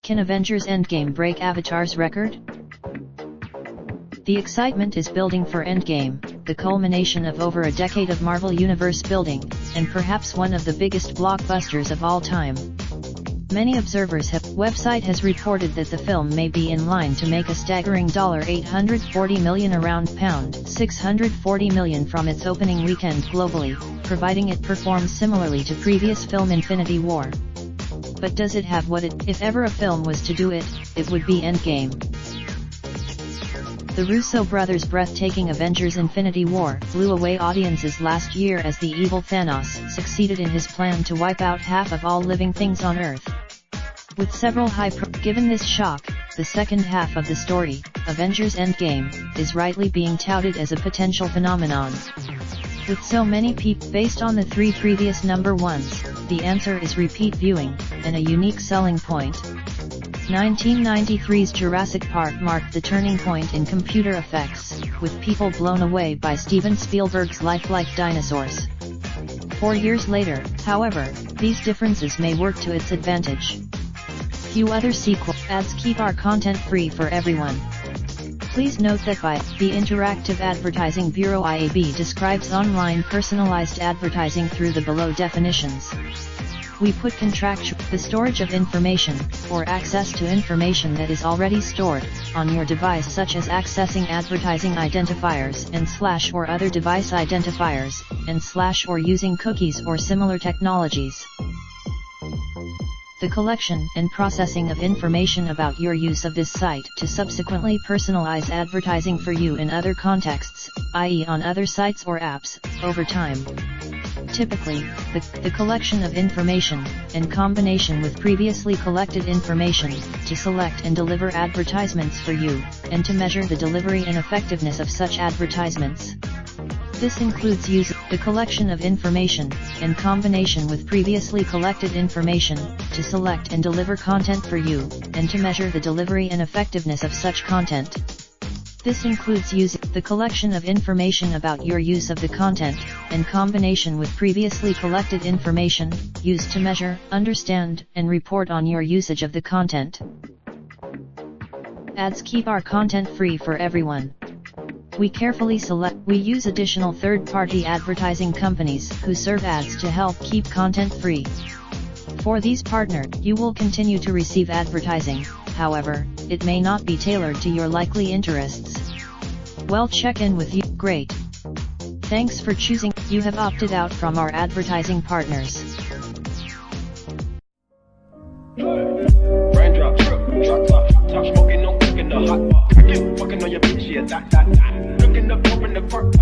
Can Avengers Endgame break Avatar's record? The excitement is building for Endgame, the culmination of over a decade of Marvel Universe building, and perhaps one of the biggest blockbusters of all time. Many observers website has reported that the film may be in line to make a staggering $840 million around £640 million from its opening weekend globally, providing it performs similarly to previous film Infinity War. But does it have what if ever a film was to do it, it would be Endgame. The Russo brothers' breathtaking Avengers Infinity War blew away audiences last year as the evil Thanos succeeded in his plan to wipe out half of all living things on Earth. With several given this shock, the second half of the story, Avengers Endgame, is rightly being touted as a potential phenomenon. With so many people based on the three previous number ones, the answer is repeat viewing, and a unique selling point. 1993's Jurassic Park marked the turning point in computer effects, with people blown away by Steven Spielberg's lifelike dinosaurs. 4 years later, however, these differences may work to its advantage. Few other sequel ads keep our content free for everyone. Please note that the Interactive Advertising Bureau IAB describes online personalized advertising through the below definitions. We put the storage of information, or access to information that is already stored, on your device, such as accessing advertising identifiers and / or other device identifiers, and / or using cookies or similar technologies. The collection and processing of information about your use of this site to subsequently personalize advertising for you in other contexts, i.e. on other sites or apps, over time. Typically, the collection of information, in combination with previously collected information, to select and deliver advertisements for you, and to measure the delivery and effectiveness of such advertisements. This includes the collection of information, in combination with previously collected information, to select and deliver content for you, and to measure the delivery and effectiveness of such content. This includes using the collection of information about your use of the content, in combination with previously collected information, used to measure, understand, and report on your usage of the content. Ads keep our content free for everyone. We use additional third-party advertising companies who serve ads to help keep content free. For these partners, you will continue to receive advertising, however, it may not be tailored to your likely interests. Well, check in with you. Great. Thanks for choosing. You have opted out from our advertising partners. Raindrop, truck top smoking, no cooking the hot pot. Fucking on your bitch, yeah, that. Looking up, open the park,